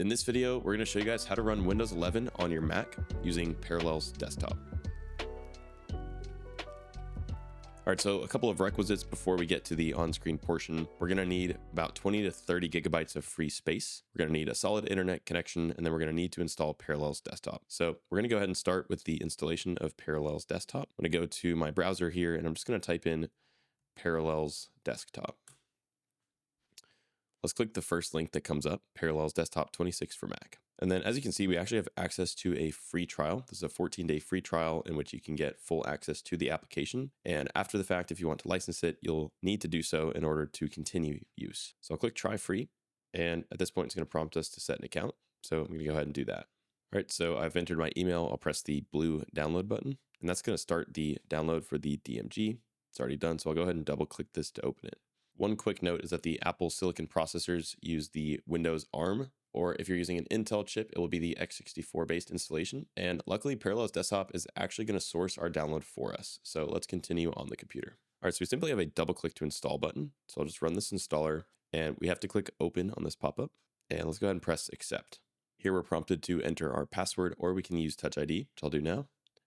In this video, we're going to show you guys how to run Windows 11 on your Mac using Parallels Desktop. All right, so a couple of requisites before we get to the on-screen portion. We're going to need about 20 to 30 gigabytes of free space. We're going to need a solid internet connection, and then we're going to need to install Parallels Desktop. So we're going to go ahead and start with the installation of Parallels Desktop. I'm going to go to my browser here, and I'm just going to type in Parallels Desktop. Let's click the first link that comes up, Parallels Desktop 26 for Mac. And then as you can see, we actually have access to a free trial. This is a 14-day free trial in which you can get full access to the application. And after the fact, if you want to license it, you'll need to do so in order to continue use. So I'll click try free. And at this point, it's going to prompt us to set an account. So I'm going to go ahead and do that. All right, so I've entered my email. I'll press the blue download button, and that's going to start the download for the DMG. It's already done, so I'll go ahead and double click this to open it. One quick note is that the Apple Silicon processors use the Windows ARM, or if you're using an Intel chip, it will be the x64 based installation. And luckily, Parallels Desktop is actually going to source our download for us. So let's continue on the computer. All right, so we simply have a double click to install button. So I'll just run this installer, and we have to click open on this pop-up. And let's go ahead and press accept. Here we're prompted to enter our password, or we can use Touch ID, which I'll do now.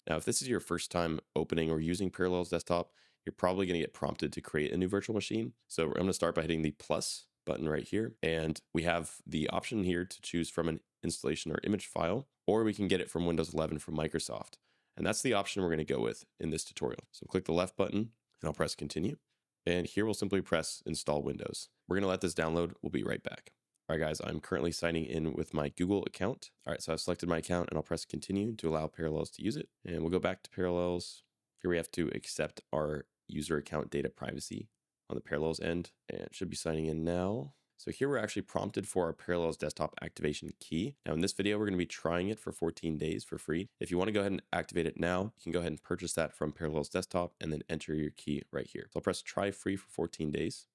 Now, if this is your first time opening or using Parallels Desktop, you're probably going to get prompted to create a new virtual machine. So I'm going to start by hitting the plus button right here. And we have the option here to choose from an installation or image file, or we can get it from Windows 11 from Microsoft. And that's the option we're going to go with in this tutorial. So click the left button and I'll press continue. And here we'll simply press install Windows. We're going to let this download. We'll be right back. All right, guys, I'm currently signing in with my Google account. All right, so I've selected my account and I'll press continue to allow Parallels to use it. And we'll go back to Parallels. Here we have to accept our user account data privacy on the Parallels end, and it should be signing in now. So here we're actually prompted for our Parallels Desktop activation key. Now in this video, we're going to be trying it for 14 days for free. If you want to go ahead and activate it now, you can go ahead and purchase that from Parallels Desktop and then enter your key right here. So I'll press try free for 14 days,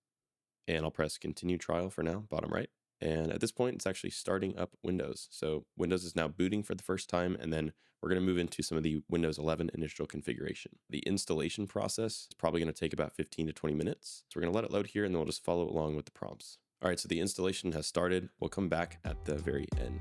and I'll press continue trial for now, bottom right. And at this point, it's actually starting up Windows. So Windows is now booting for the first time, and then we're going to move into some of the Windows 11 initial configuration. The installation process is probably going to take about 15 to 20 minutes. So we're going to let it load here, and then we'll just follow along with the prompts. All right, so the installation has started. We'll come back at the very end.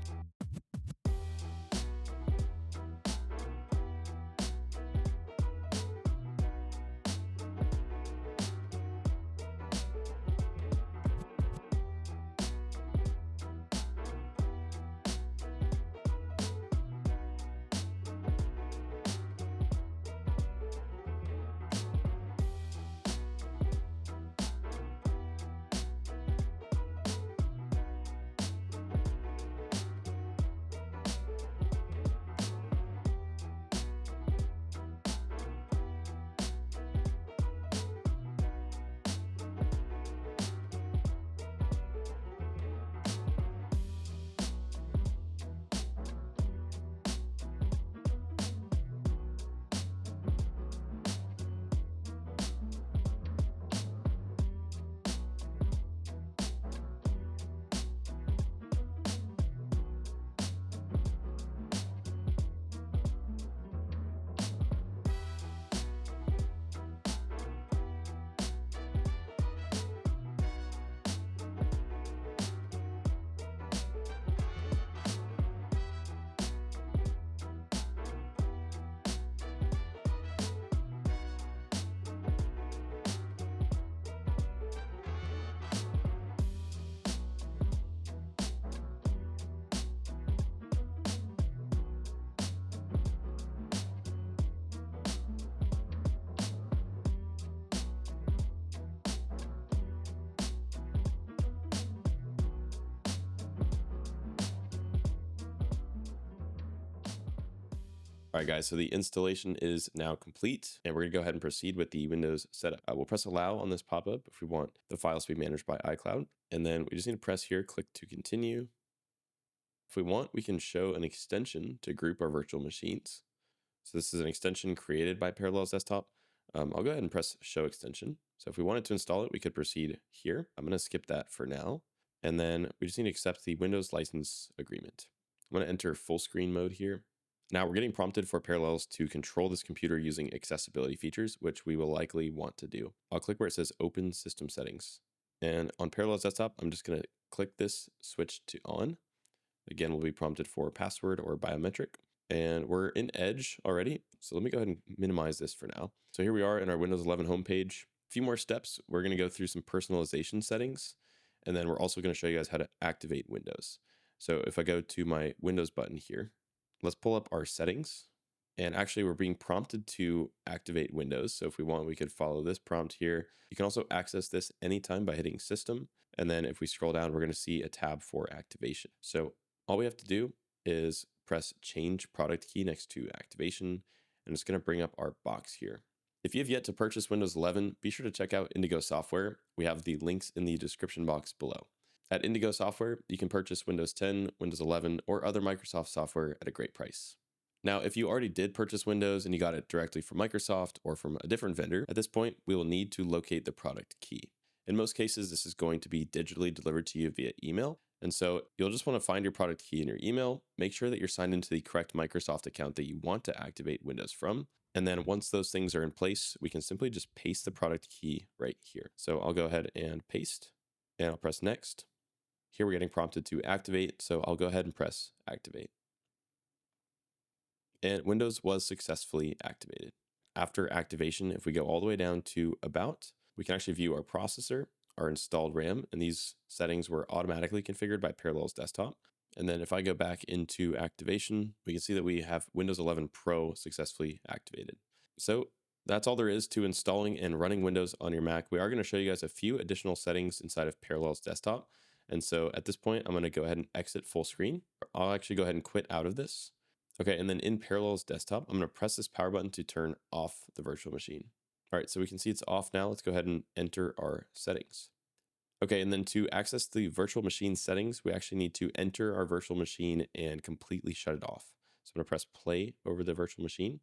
All right, guys, so the installation is now complete, and we're going to go ahead and proceed with the Windows setup. We'll press allow on this pop-up if we want the files to be managed by iCloud. And then we just need to press here, click to continue. If we want, we can show an extension to group our virtual machines. So this is an extension created by Parallels Desktop. I'll go ahead and press show extension. So if we wanted to install it, we could proceed here. I'm going to skip that for now. And then we just need to accept the Windows license agreement. I'm going to enter full screen mode here. Now we're getting prompted for Parallels to control this computer using accessibility features, which we will likely want to do. I'll click where it says Open System Settings. And on Parallels Desktop, I'm just going to click this switch to on. Again, we'll be prompted for password or biometric. And we're in Edge already. So let me go ahead and minimize this for now. So here we are in our Windows 11 homepage. A few more steps. We're going to go through some personalization settings. And then we're also going to show you guys how to activate Windows. So if I go to my Windows button here, let's pull up our settings. And actually, we're being prompted to activate Windows. So if we want, we could follow this prompt here. You can also access this anytime by hitting System. And then if we scroll down, we're going to see a tab for activation. So all we have to do is press Change Product Key next to Activation, and it's going to bring up our box here. If you have yet to purchase Windows 11, be sure to check out Indigo software. We have the links in the description box below. At Indigo software, you can purchase Windows 10, Windows 11, or other Microsoft software at a great price. Now, if you already did purchase Windows and you got it directly from Microsoft or from a different vendor, at this point, we will need to locate the product key. In most cases, this is going to be digitally delivered to you via email. And so you'll just want to find your product key in your email, make sure that you're signed into the correct Microsoft account that you want to activate Windows from. And then once those things are in place, we can simply just paste the product key right here. So I'll go ahead and paste, and I'll press next. Here we're getting prompted to activate, so I'll go ahead and press activate. And Windows was successfully activated. After activation, if we go all the way down to About, we can actually view our processor, our installed RAM, and these settings were automatically configured by Parallels Desktop. And then if I go back into activation, we can see that we have Windows 11 Pro successfully activated. So that's all there is to installing and running Windows on your Mac. We are going to show you guys a few additional settings inside of Parallels Desktop. And so at this point, I'm going to go ahead and exit full screen. I'll actually go ahead and quit out of this. Okay, and then in Parallels Desktop, I'm going to press this power button to turn off the virtual machine. All right, so we can see it's off now. Let's go ahead and enter our settings. Okay, and then to access the virtual machine settings, we actually need to enter our virtual machine and completely shut it off. So I'm going to press play over the virtual machine,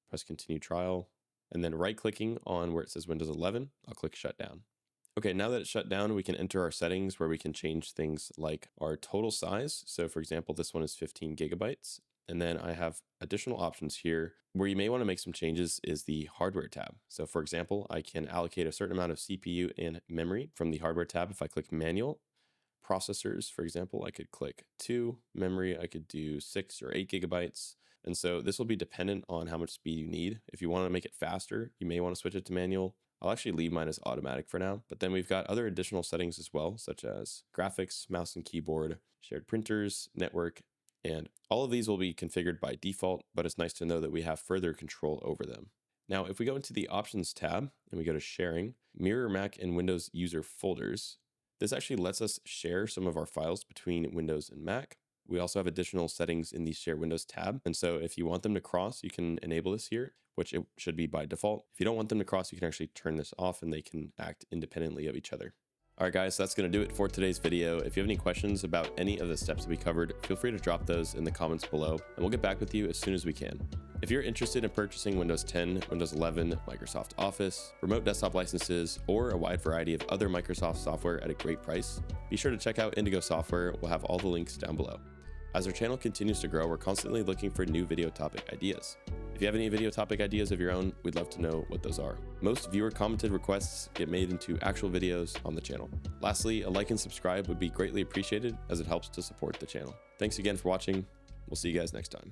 press continue trial, and then right-clicking on where it says Windows 11, I'll click shut down. Okay, now that it's shut down, we can enter our settings where we can change things like our total size. So for example, this one is 15 gigabytes. And then I have additional options here. Where you may want to make some changes is the hardware tab. So for example, I can allocate a certain amount of CPU and memory from the hardware tab. If I click manual, processors, for example, I could click 2, memory, I could do 6 or 8 gigabytes. And so this will be dependent on how much speed you need. If you want to make it faster, you may want to switch it to manual. I'll actually leave mine as automatic for now, but then we've got other additional settings as well, such as graphics, mouse and keyboard, shared printers, network, and all of these will be configured by default, but it's nice to know that we have further control over them. Now, if we go into the Options tab and we go to Sharing, Mirror Mac and Windows User Folders, this actually lets us share some of our files between Windows and Mac. We also have additional settings in the Share Windows tab, and so if you want them to cross, you can enable this here, which it should be by default. If you don't want them to cross, you can actually turn this off and they can act independently of each other. All right, guys, so that's going to do it for today's video. If you have any questions about any of the steps that we covered, feel free to drop those in the comments below, and we'll get back with you as soon as we can. If you're interested in purchasing Windows 10, Windows 11, Microsoft Office, remote desktop licenses, or a wide variety of other Microsoft software at a great price, be sure to check out Indigo software. We'll have all the links down below. As our channel continues to grow, we're constantly looking for new video topic ideas. If you have any video topic ideas of your own, we'd love to know what those are. Most viewer commented requests get made into actual videos on the channel. Lastly, a like and subscribe would be greatly appreciated as it helps to support the channel. Thanks again for watching. We'll see you guys next time.